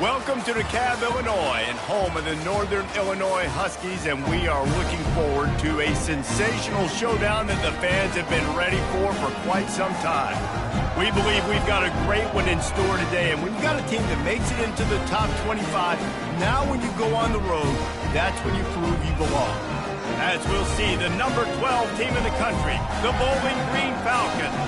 Welcome to DeKalb, Illinois, and home of the Northern Illinois Huskies, and we are looking forward to a sensational showdown that the fans have been ready for quite some time. We believe we've got a great one in store today, and we've got a team that makes it into the top 25. Now when you go on the road, that's when you prove you belong. As we'll see, the number 12 team in the country, the Bowling Green Falcons,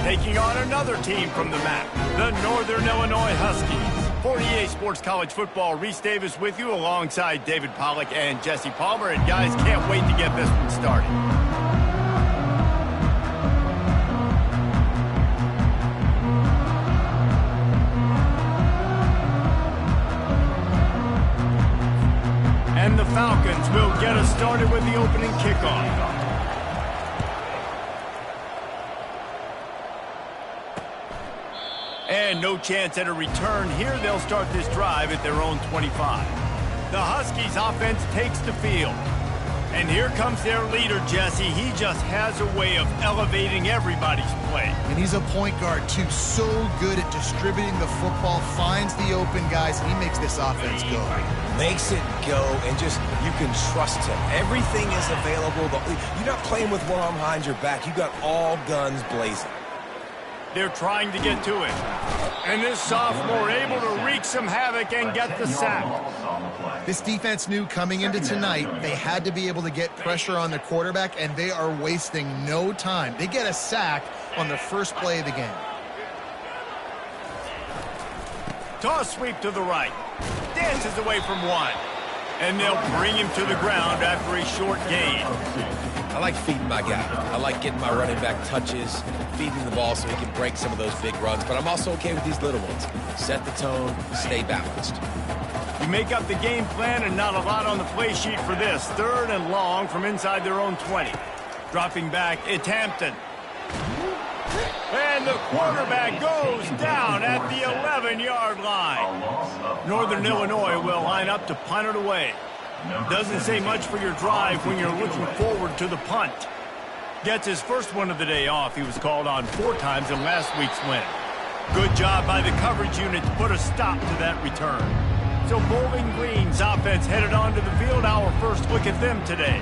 taking on another team from the MAC, the Northern Illinois Huskies. For EA Sports College Football, Reese Davis with you alongside David Pollack and Jesse Palmer. And guys, can't wait to get this one started. And the Falcons will get us started with the opening kickoff. And no chance at a return here. They'll start this drive at their own 25. The Huskies offense takes the field. And here comes their leader, Jesse. He just has a way of elevating everybody's play. And he's a point guard, too. So good at distributing the football, finds the open guys, and he makes this offense go. Makes it go, and just, you can trust him. Everything is available. You're not playing with one arm behind your back. You got all guns blazing. They're trying to get to it. And this sophomore able to wreak some havoc and get the sack. This defense knew coming into tonight they had to be able to get pressure on the quarterback, and they are wasting no time. They get a sack on the first play of the game. Toss sweep to the right. Dances away from one. And they'll bring him to the ground after a short gain. I like feeding my guy. I like getting my running back touches, feeding the ball so he can break some of those big runs, but I'm also okay with these little ones. Set the tone, stay balanced. You make up the game plan and not a lot on the play sheet for this. 3rd and long from inside their own 20. Dropping back, it's Hampton. And the quarterback goes down at the 11-yard line. Northern Illinois will line up to punt it away. Doesn't say much for your drive when you're looking forward to the punt. Gets his first one of the day off. He was called on 4 times in last week's win. Good job by the coverage unit to put a stop to that return. So Bowling Green's offense headed onto the field. Our first look at them today.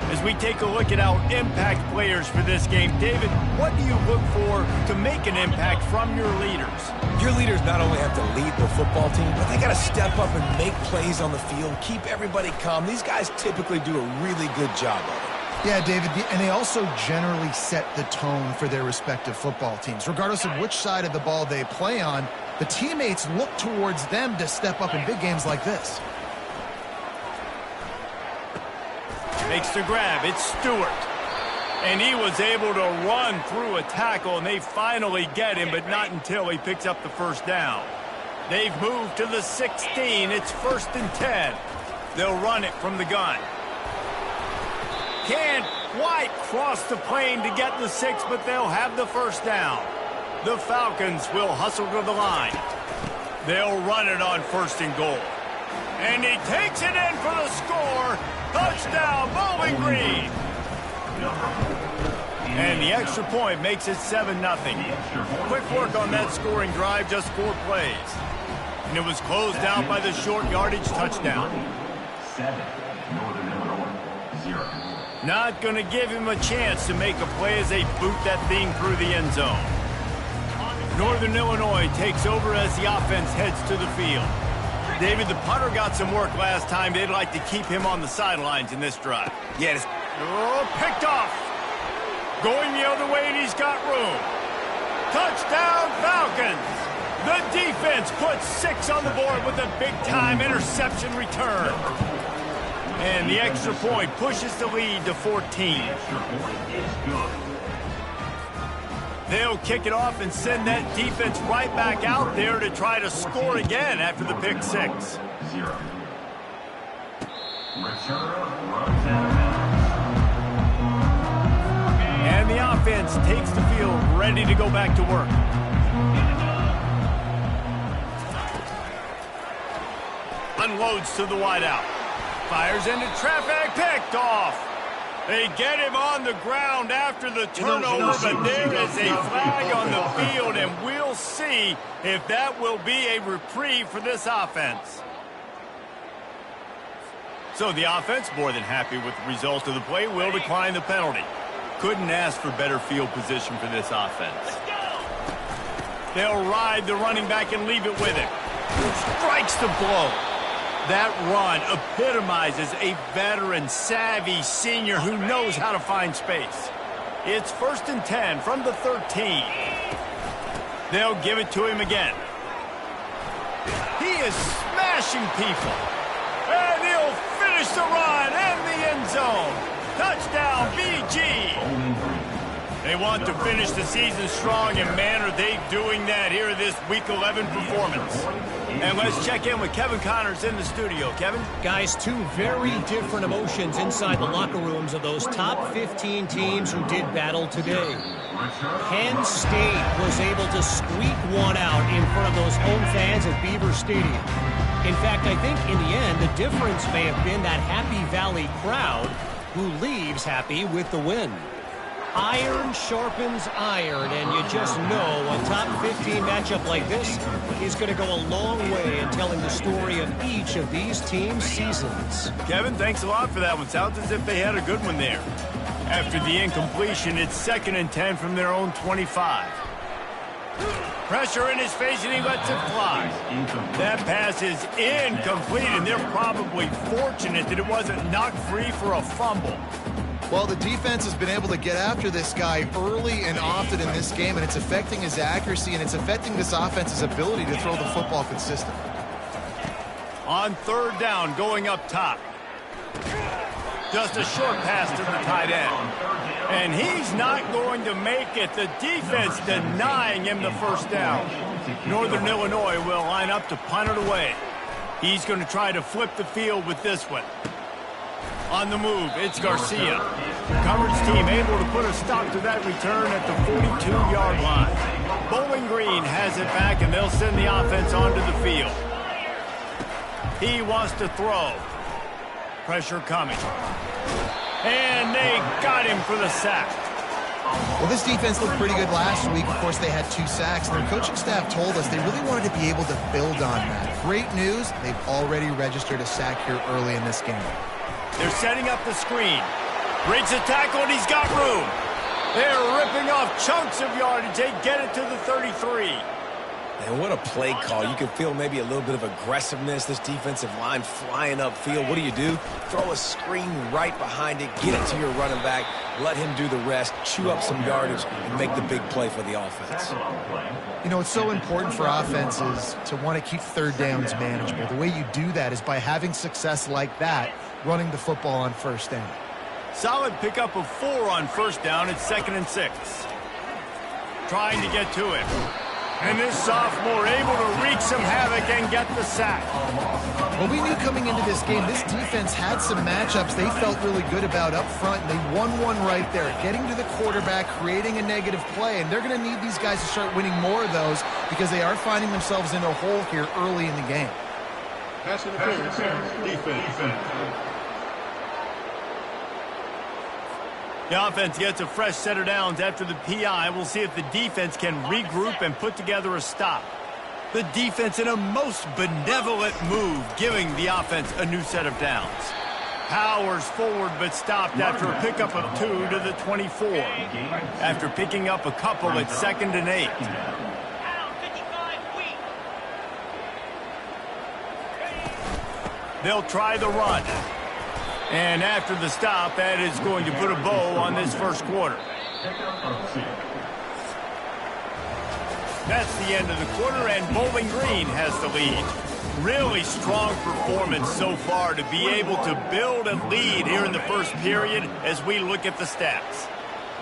As we take a look at our impact players for this game, David, what do you look for to make an impact from your leaders? Your leaders not only have to lead the football team, but they got to step up and make plays on the field, keep everybody calm. These guys typically do a really good job of it. Yeah, David, and they also generally set the tone for their respective football teams. Regardless of which side of the ball they play on, the teammates look towards them to step up in big games like this. Makes the grab. It's Stewart. And he was able to run through a tackle, and they finally get him, but not until he picks up the first down. They've moved to the 16. It's 1st and 10. They'll run it from the gun. Can't quite cross the plane to get the 6, but they'll have the first down. The Falcons will hustle to the line. They'll run it on 1st and goal. And he takes it in for the score. Touchdown, Bowling Green. And the extra point makes it 7-0. Quick work on that scoring drive, just 4 plays. And it was closed out by the short yardage touchdown. 7, Northern Illinois, 0. Not going to give him a chance to make a play as they boot that thing through the end zone. Northern Illinois takes over as the offense heads to the field. David, the punter got some work last time. They'd like to keep him on the sidelines in this drive. Yeah, picked off. Going the other way, and he's got room. Touchdown, Falcons. The defense puts 6 on the board with a big-time interception return. And the extra point pushes the lead to 14. They'll kick it off and send that defense right back out there to try to score again after the pick 6. 0. Returner runs out of bounds. And the offense takes the field, ready to go back to work. Unloads to the wideout. Fires into traffic, picked off. They get him on the ground after the turnover, but there is a flag on the field, and we'll see if that will be a reprieve for this offense. So the offense, more than happy with the result of the play, will decline the penalty. Couldn't ask for better field position for this offense. They'll ride the running back and leave it with him. Strikes the blow. That run epitomizes a veteran, savvy senior who knows how to find space. It's 1st and 10 from the 13. They'll give it to him again. He is smashing people. And he'll finish the run in the end zone. Touchdown, BG. They want to finish the season strong, and man, are they doing that here in this Week 11 performance. And let's check in with Kevin Connors in the studio. Kevin? Guys, two very different emotions inside the locker rooms of those top 15 teams who did battle today. Penn State was able to squeak one out in front of those home fans at Beaver Stadium. In fact, I think in the end, the difference may have been that Happy Valley crowd who leaves happy with the win. Iron sharpens iron, and you just know a top 15 matchup like this is going to go a long way in telling the story of each of these teams' seasons. Kevin, thanks a lot for that one. Sounds as if they had a good one there. After the incompletion, it's 2nd and 10 from their own 25. Pressure in his face, and he lets it fly. That pass is incomplete, and they're probably fortunate that it wasn't knocked free for a fumble. Well, the defense has been able to get after this guy early and often in this game, and it's affecting his accuracy, and it's affecting this offense's ability to throw the football consistently. On 3rd down, going up top. Just a short pass to the tight end. And he's not going to make it. The defense denying him the 1st down. Northern Illinois will line up to punt it away. He's going to try to flip the field with this one. On the move, it's Garcia. Coverage team able to put a stop to that return at the 42-yard line. Bowling Green has it back, and they'll send the offense onto the field. He wants to throw. Pressure coming. And they got him for the sack. Well, this defense looked pretty good last week. Of course, they had 2 sacks. Their coaching staff told us they really wanted to be able to build on that. Great news, they've already registered a sack here early in this game. They're setting up the screen. Breaks the tackle, and he's got room. They're ripping off chunks of yardage. They get it to the 33. And what a play call. You can feel maybe a little bit of aggressiveness. This defensive line flying upfield. What do? Throw a screen right behind it. Get it to your running back. Let him do the rest. Chew up some yardage and make the big play for the offense. You know, it's so important for offenses to want to keep 3rd downs manageable. The way you do that is by having success like that, running the football on 1st down. Solid pickup of 4 on 1st down. It's 2nd and 6. Trying to get to him. And this sophomore able to wreak some havoc and get the sack. Well, we knew coming into this game, this defense had some matchups they felt really good about up front, and they won one right there, getting to the quarterback, creating a negative play, and they're going to need these guys to start winning more of those because they are finding themselves in a hole here early in the game. Pass interference, defense. The offense gets a fresh set of downs after the PI. We'll see if the defense can regroup and put together a stop. The defense in a most benevolent move, giving the offense a new set of downs. Powers forward but stopped after a pickup of 2 to the 24. After picking up a couple at 2nd and 8. They'll try the run. And after the stop, that is going to put a bow on this 1st quarter. That's the end of the quarter, and Bowling Green has the lead. Really strong performance so far to be able to build a lead here in the 1st period as we look at the stats.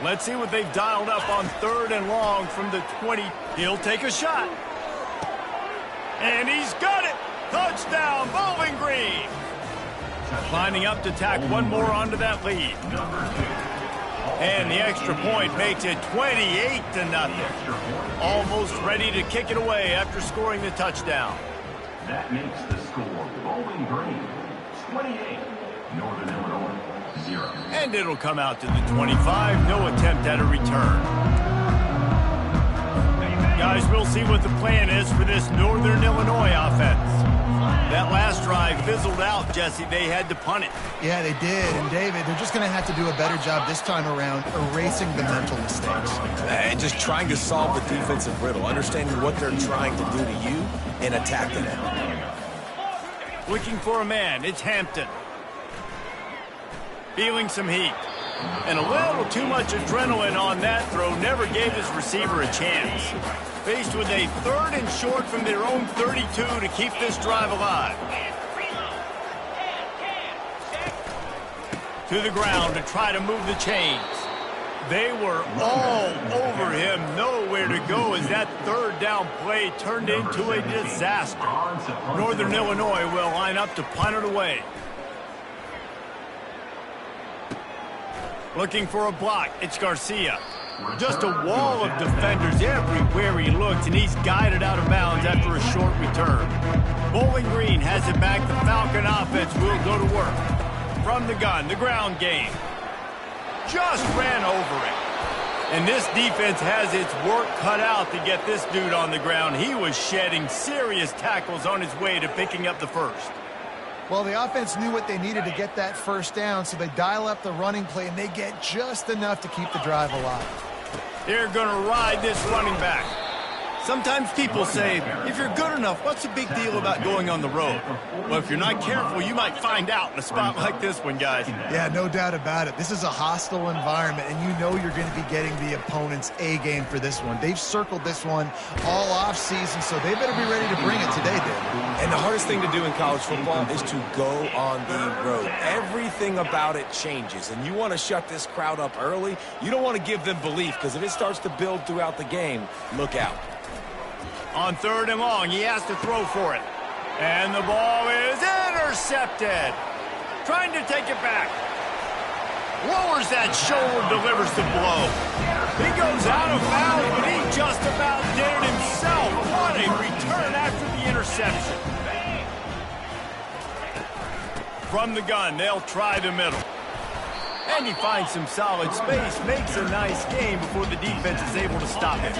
Let's see what they've dialed up on 3rd and long from the 20. He'll take a shot. And he's got it! Touchdown, Bowling Green! Lining up to tack one more onto that lead. And the extra point makes it 28-0. Almost ready to kick it away after scoring the touchdown. That makes the score Bowling Green 28, Northern Illinois 0. And it'll come out to the 25. No attempt at a return. Got guys, we'll see what the plan is for this Northern Illinois offense. That last drive fizzled out, Jesse. They had to punt it. Yeah, they did. And, David, they're just going to have to do a better job this time around erasing the mental mistakes. And just trying to solve the defensive riddle, understanding what they're trying to do to you and attacking it. Looking for a man. It's Hampton. Feeling some heat. And a little too much adrenaline on that throw never gave his receiver a chance. Faced with a 3rd and short from their own 32 to keep this drive alive. To the ground to try to move the chains. They were all over him, nowhere to go as that 3rd down play turned into a disaster. Northern Illinois will line up to punt it away. Looking for a block, it's Garcia. Just a wall of defenders everywhere he looked, and he's guided out of bounds after a short return. Bowling Green has it back. The Falcon offense will go to work. From the gun, the ground game. Just ran over it. And this defense has its work cut out to get this dude on the ground. He was shedding serious tackles on his way to picking up the first. Well, the offense knew what they needed to get that first down, so they dial up the running play, and they get just enough to keep the drive alive. They're going to ride this running back. Sometimes people say, if you're good enough, what's the big deal about going on the road? Well, if you're not careful, you might find out in a spot like this one, guys. Yeah, no doubt about it. This is a hostile environment, and you know you're going to be getting the opponent's A-game for this one. They've circled this one all off-season, so they better be ready to bring it today, Dave. And the hardest thing to do in college football is to go on the road. Everything about it changes, and you want to shut this crowd up early. You don't want to give them belief, because if it starts to build throughout the game, look out. On 3rd and long, he has to throw for it. And the ball is intercepted. Trying to take it back. Lowers that shoulder, delivers the blow. He goes out of bounds, but he just about did it himself. What a return after the interception. From the gun, they'll try the middle. And he finds some solid space, makes a nice game before the defense is able to stop it.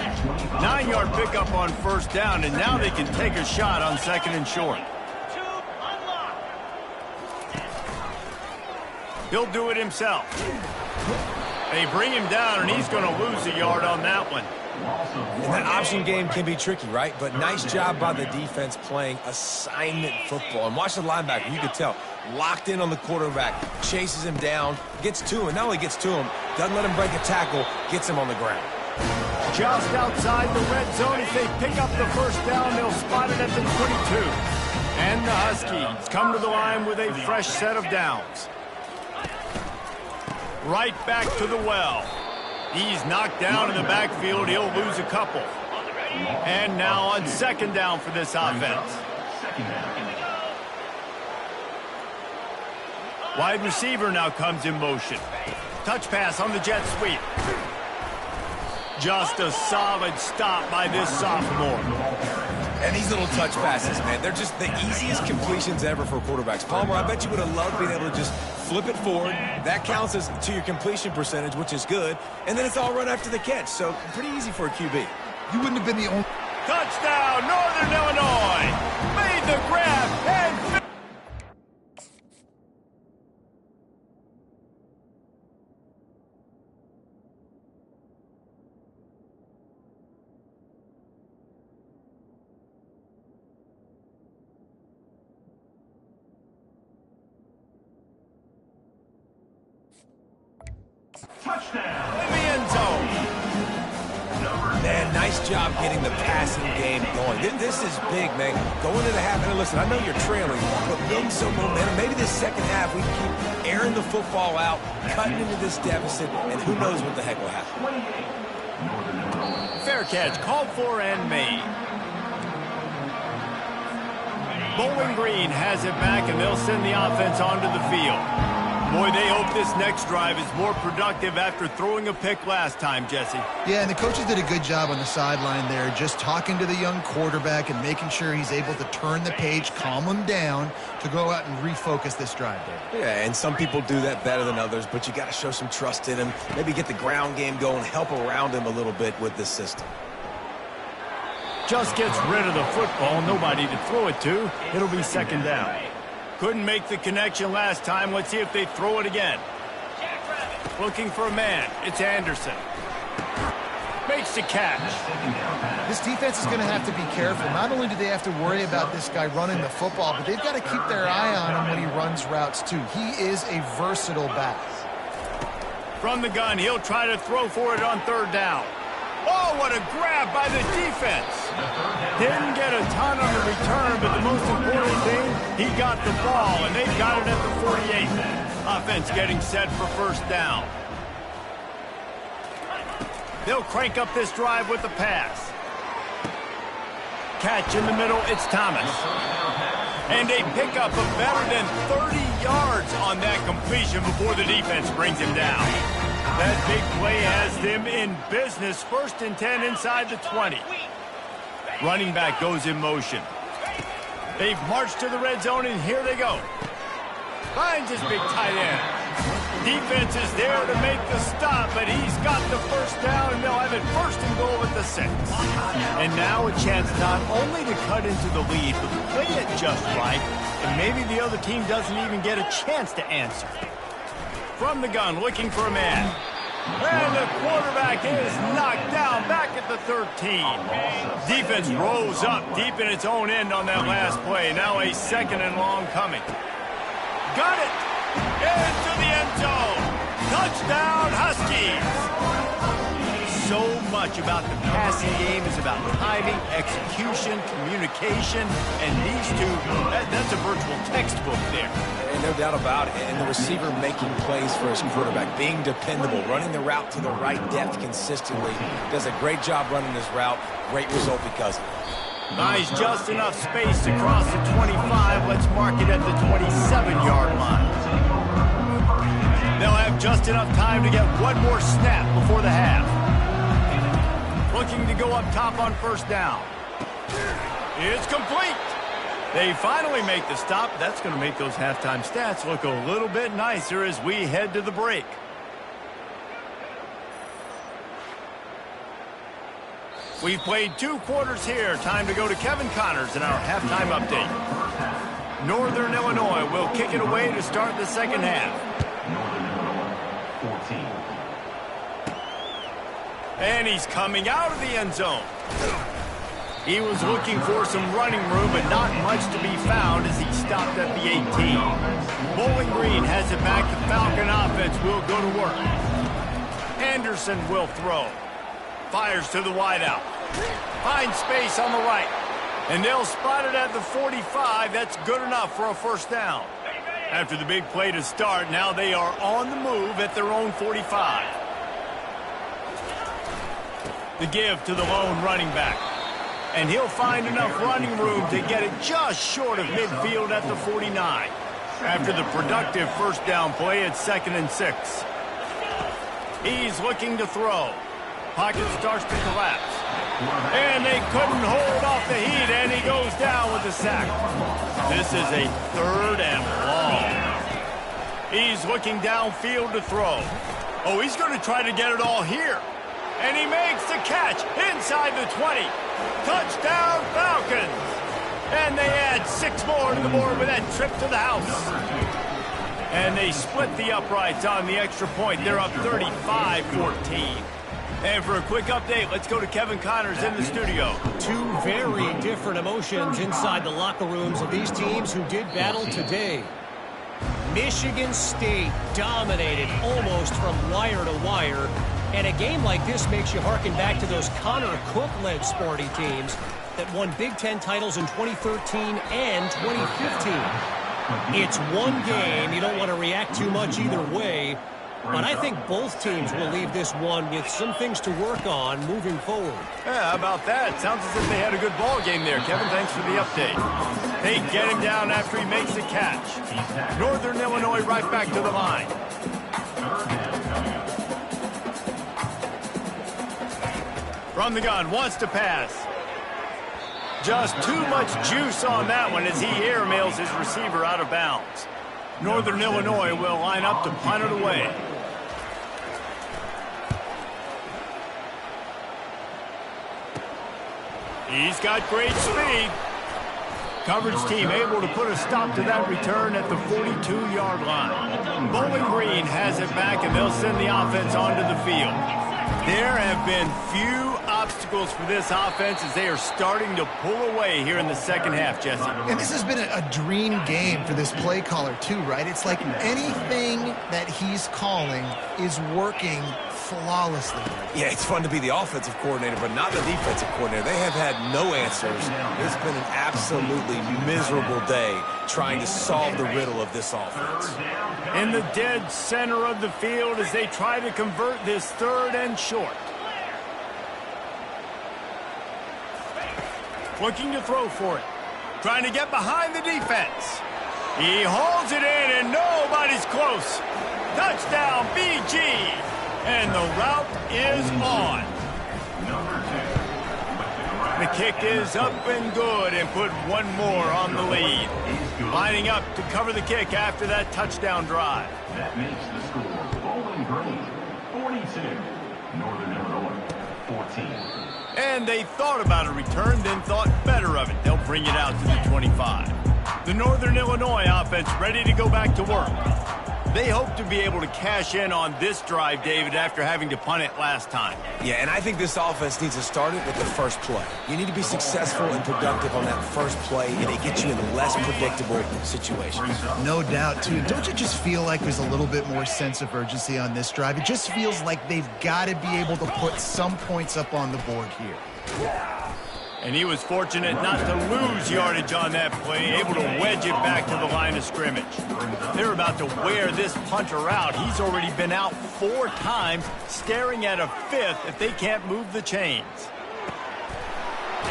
9-yard pickup on 1st down, and now they can take a shot on 2nd and short. He'll do it himself. They bring him down, and he's going to lose a yard on that one. And that option game can be tricky, right? But nice job by the defense playing assignment football. And watch the linebacker. You could tell. Locked in on the quarterback. Chases him down. Gets to him. Not only gets to him, doesn't let him break a tackle. Gets him on the ground. Just outside the red zone as they pick up the 1st down. They'll spot it at the 22. And the Huskies come to the line with a fresh set of downs. Right back to the well. He's knocked down in the backfield. He'll lose a couple. And now on 2nd down for this offense. Wide receiver now comes in motion. Touch pass on the jet sweep. Just a solid stop by this sophomore. And these little touch passes, man, they're just the easiest completions ever for quarterbacks. Palmer, I bet you would have loved being able to just flip it forward. That counts as to your completion percentage, which is good. And then it's all run after the catch, so pretty easy for a QB. You wouldn't have been the only... Touchdown, Northern Illinois! Made the grab and... Touchdown. in the end zone. Man, nice job getting the passing game going. This is big, man. Going into the half, and listen, I know you're trailing, but building some momentum. Maybe this 2nd half we can keep airing the football out, cutting into this deficit, and who knows what the heck will happen. Fair catch, called for and made. Bowling Green has it back, and they'll send the offense onto the field. Boy, they hope this next drive is more productive after throwing a pick last time, Jesse. Yeah, and the coaches did a good job on the sideline there, just talking to the young quarterback and making sure he's able to turn the page, calm him down to go out and refocus this drive there. Yeah, and some people do that better than others, but you got to show some trust in him. Maybe get the ground game going, help around him a little bit with this system. Just gets rid of the football, nobody to throw it to. It'll be second down. Couldn't make the connection last time. Let's see if they throw it again. Looking for a man. It's Anderson. Makes the catch. This defense is going to have to be careful. Not only do they have to worry about this guy running the football, but they've got to keep their eye on him when he runs routes too. He is a versatile back. From the gun, he'll try to throw for it on third down. Oh, what a grab by the defense. Didn't get a ton on the return, but the most important thing, he got the ball, and they've got it at the 48. Offense getting set for first down. They'll crank up this drive with the pass. Catch in the middle, it's Thomas. And they pick up a better than 30 yards on that completion before the defense brings him down. That big play has them in business. First and 10 inside the 20. Running back goes in motion. They've marched to the red zone, and here they go. Finds his big tight end. Defense is there to make the stop, but he's got the first down, and they'll have it first and goal at the 6. And now a chance not only to cut into the lead, but play it just right, and maybe the other team doesn't even get a chance to answer. From the gun, looking for a man. And the quarterback is knocked down back at the 13. Defense rose up deep in its own end on that last play. Now a second and long coming. Got it! Into the end zone. Touchdown, Huskies! So much about the passing game is about timing, execution, communication, and these two, that's a virtual textbook there. And no doubt about it. And the receiver making plays for his quarterback, being dependable, running the route to the right depth consistently. Does a great job running this route. Great result because of it. Nice, just enough space to cross the 25. Let's mark it at the 27-yard line. They'll have just enough time to get one more snap before the half. Looking to go up top on first down. It's complete. They finally make the stop. That's going to make those halftime stats look a little bit nicer as we head to the break. We've played 2 quarters here. Time to go to Kevin Connors in our halftime update. Northern Illinois will kick it away to start the second half. Northern Illinois, 14. And he's coming out of the end zone. He was looking for some running room, but not much to be found as he stopped at the 18. Bowling Green has it back. The Falcon offense will go to work. Anderson will throw. Fires to the wideout. Finds space on the right. And they'll spot it at the 45. That's good enough for a first down. After the big play to start, now they are on the move at their own 45. The give to the lone running back. And he'll find enough running room to get it just short of midfield at the 49. After the productive first down play, it's 2nd and 6. He's looking to throw. Pocket starts to collapse. And they couldn't hold off the heat, and he goes down with the sack. This is a 3rd and long. He's looking downfield to throw. Oh, he's going to try to get it all here. And he makes the catch inside the 20. Touchdown, Falcons. And they add 6 more to the board with that trip to the house. And they split the uprights on the extra point. They're up 35-14. And for a quick update, let's go to Kevin Connors in the studio. 2 very different emotions inside the locker rooms of these teams who did battle today. Michigan State dominated almost from wire to wire. And a game like this makes you harken back to those Connor Cook-led Sparty teams that won Big Ten titles in 2013 and 2015. It's one game. You don't want to react too much either way. But I think both teams will leave this one with some things to work on moving forward. Yeah, how about that? Sounds as if they had a good ball game there. Kevin, thanks for the update. They get him down after he makes the catch. Northern Illinois right back to the line. From the gun, wants to pass. Just too much juice on that one as he airmails his receiver out of bounds. Northern Illinois will line up to punt it away. He's got great speed. Coverage team able to put a stop to that return at the 42-yard line. Bowling Green has it back, and they'll send the offense onto the field. There have been few obstacles for this offense as they are starting to pull away here in the second half, Jesse. And this has been a dream game for this play caller, too, right? It's like anything that he's calling is working flawlessly. Yeah, it's fun to be the offensive coordinator, but not the defensive coordinator. They have had no answers. It's been an absolutely miserable day trying to solve the riddle of this offense. In the dead center of the field as they try to convert this third and short. Looking to throw for it. Trying to get behind the defense. He hauls it in and nobody's close. Touchdown, BG. And the route is on. The kick is up and good and put one more on the lead. Lining up to cover the kick after that touchdown drive. That makes the score Bowling Green 42, Northern Illinois 14. And they thought about a return, then thought better of it. They'll bring it out to the 25. The Northern Illinois offense ready to go back to work. They hope to be able to cash in on this drive, David, after having to punt it last time. Yeah, and I think this offense needs to start it with the first play. You need to be successful and productive on that first play, and it gets you in less predictable situations. No doubt, too. Don't you just feel like there's a little bit more sense of urgency on this drive? It just feels like they've got to be able to put some points up on the board here. And he was fortunate not to lose yardage on that play, able to wedge it back to the line of scrimmage. They're about to wear this punter out. He's already been out 4 times, staring at a 5th if they can't move the chains.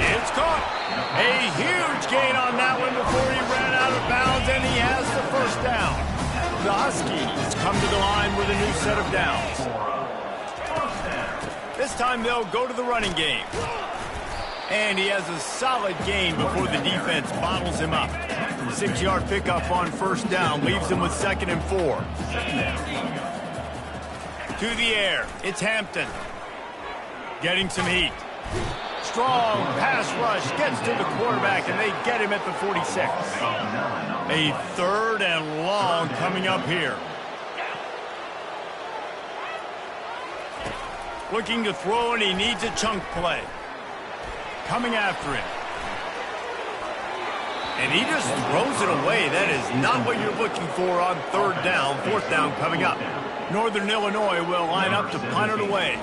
It's caught. A huge gain on that one before he ran out of bounds, and he has the first down. The Huskies come to the line with a new set of downs. This time they'll go to the running game. And he has a solid gain before the defense bottles him up. 6-yard pickup on first down leaves him with 2nd and 4. To the air, it's Hampton. Getting some heat. Strong pass rush gets to the quarterback, and they get him at the 46. A 3rd and long coming up here. Looking to throw, and he needs a chunk play. Coming after him. And he just throws it away. That is not what you're looking for on 3rd down. 4th down coming up. Northern Illinois will line up to punt it away.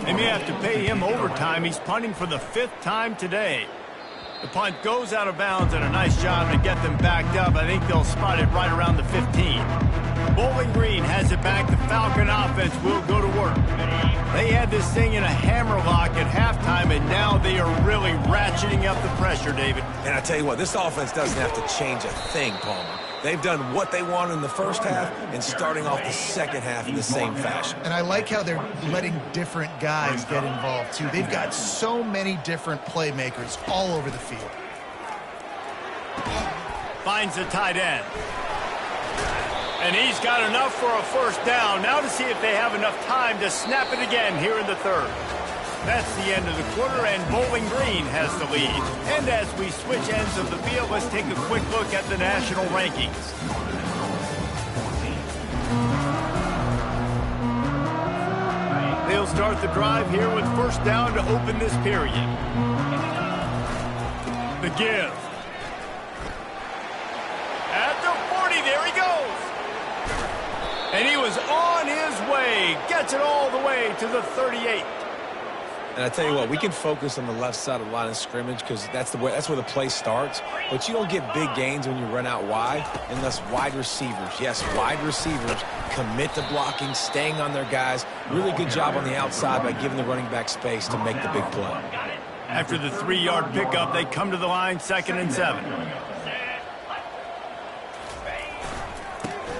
They may have to pay him overtime. He's punting for the 5th time today. The punt goes out of bounds, and a nice job to get them backed up. I think they'll spot it right around the 15. Bowling Green has it back. The Falcon offense will go to work. They had this thing in a hammerlock at halftime, and now they are really ratcheting up the pressure, David. And I tell you what, this offense doesn't have to change a thing, Palmer. They've done what they wanted in the first half and starting off the second half in the same fashion. And I like how they're letting different guys get involved, too. They've got so many different playmakers all over the field. Finds the tight end. And he's got enough for a first down. Now to see if they have enough time to snap it again here in the 3rd. That's the end of the quarter, and Bowling Green has the lead. And as we switch ends of the field, let's take a quick look at the national rankings. They'll start the drive here with first down to open this period. The give. At the 40, there he goes. And he was on his way. Gets it all the way to the 38. And I tell you what, we can focus on the left side of the line of scrimmage because that's where the play starts. But you don't get big gains when you run out wide unless wide receivers, yes, wide receivers commit to blocking, staying on their guys. Really good job on the outside by giving the running back space to make the big play. After the 3-yard pickup, they come to the line 2nd and 7.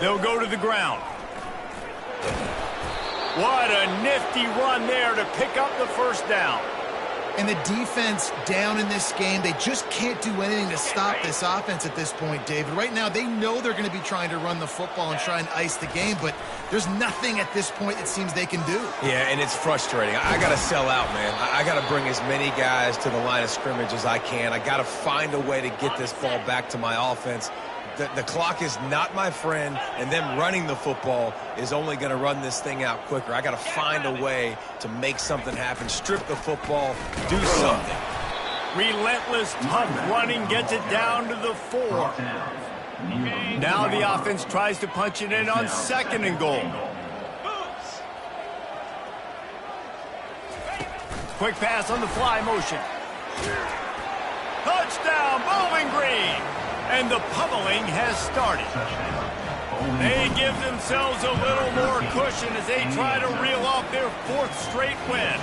They'll go to the ground. What a nifty run there to pick up the first down. And the defense down in this game, they just can't do anything to stop this offense at this point, David. Right now, they know they're going to be trying to run the football and try and ice the game, but there's nothing at this point it seems they can do. Yeah, and it's frustrating. I got to sell out, man. I got to bring as many guys to the line of scrimmage as I can. I got to find a way to get this ball back to my offense. The clock is not my friend, and them running the football is only going to run this thing out quicker. I got to find a way to make something happen, strip the football, do something. Relentless, tough running gets it down to the 4. Now the offense tries to punch it in on 2nd and goal. Quick pass on the fly motion. Touchdown, Bowling Green! And the pummeling has started. They give themselves a little more cushion as they try to reel off their 4th straight win.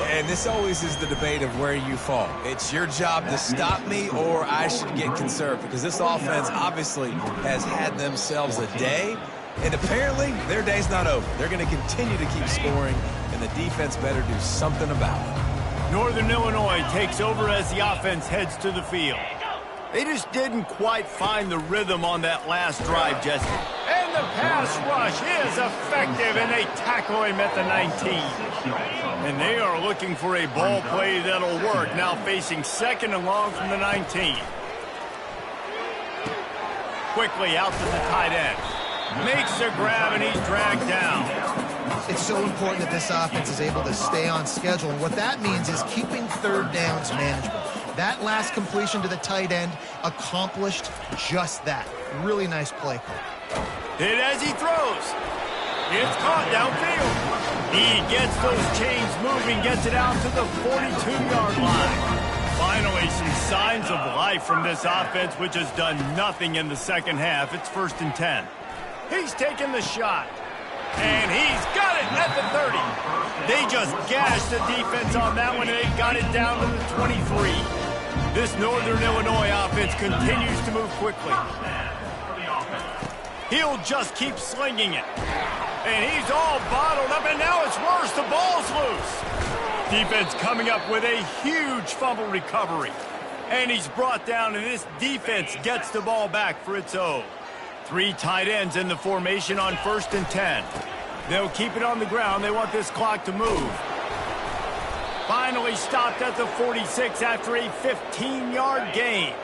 And this always is the debate of where you fall. It's your job to stop me, or I should get conserved, because this offense obviously has had themselves a day, and apparently their day's not over. They're going to continue to keep scoring, and the defense better do something about it. Northern Illinois takes over as the offense heads to the field. They just didn't quite find the rhythm on that last drive, Jesse. And the pass rush is effective, and they tackle him at the 19. And they are looking for a ball play that'll work, now facing 2nd and long from the 19. Quickly out to the tight end. Makes a grab, and he's dragged down. It's so important that this offense is able to stay on schedule, and what that means is keeping 3rd downs manageable. That last completion to the tight end accomplished just that. Really nice play call. Hit as he throws. It's caught downfield. He gets those chains moving, gets it out to the 42-yard line. Finally, some signs of life from this offense, which has done nothing in the 2nd half. It's 1st and 10. He's taking the shot. And he's got it at the 30. They just gashed the defense on that one, and they got it down to the 23. This Northern Illinois offense continues to move quickly. He'll just keep slinging it. And he's all bottled up, and now it's worse. The ball's loose. Defense coming up with a huge fumble recovery. And he's brought down, and this defense gets the ball back for its own. 3 tight ends in the formation on 1st and 10. They'll keep it on the ground. They want this clock to move. Finally stopped at the 46 after a 15-yard gain.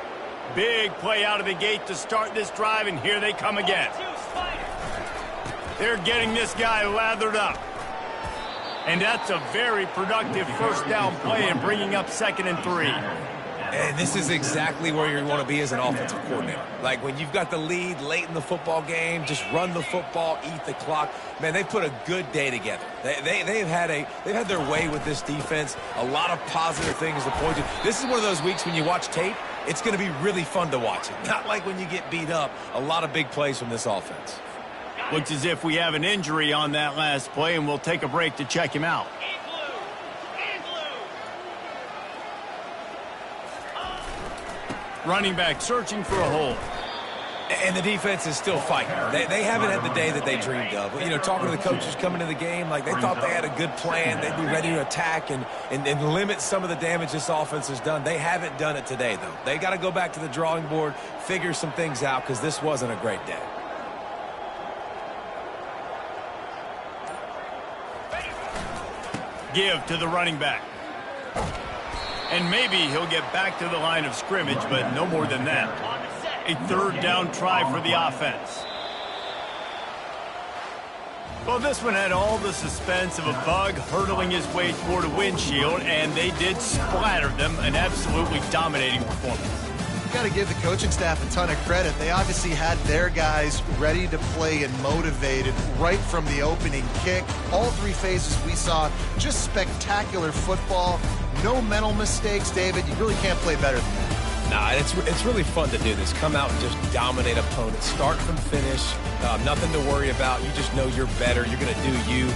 Big play out of the gate to start this drive, and here they come again. They're getting this guy lathered up. And that's a very productive 1st down play and bringing up 2nd and 3. And this is exactly where you want to be as an offensive coordinator. Like when you've got the lead late in the football game, just run the football, eat the clock. Man, they put a good day together. They've had their way with this defense. A lot of positive things to point to. This is one of those weeks when you watch tape, it's going to be really fun to watch it. Not like when you get beat up. A lot of big plays from this offense. Looks as if we have an injury on that last play, and we'll take a break to check him out. Running back searching for a hole. And the defense is still fighting. They haven't had the day that they dreamed of. You know, talking to the coaches coming to the game, like they thought they had a good plan. They'd be ready to attack and limit some of the damage this offense has done. They haven't done it today, though. They got to go back to the drawing board, figure some things out, because this wasn't a great day. Give to the running back. And maybe he'll get back to the line of scrimmage, but no more than that. A 3rd down try for the offense. Well, this one had all the suspense of a bug hurtling his way toward a windshield, and they did splatter them. An absolutely dominating performance. You've got to give the coaching staff a ton of credit. They obviously had their guys ready to play and motivated right from the opening kick. All 3 phases we saw, just spectacular football. No mental mistakes, David. You really can't play better than that. Nah, it's really fun to do this. Come out and just dominate opponents. Start from finish. Nothing to worry about. You just know you're better. You're going to do you.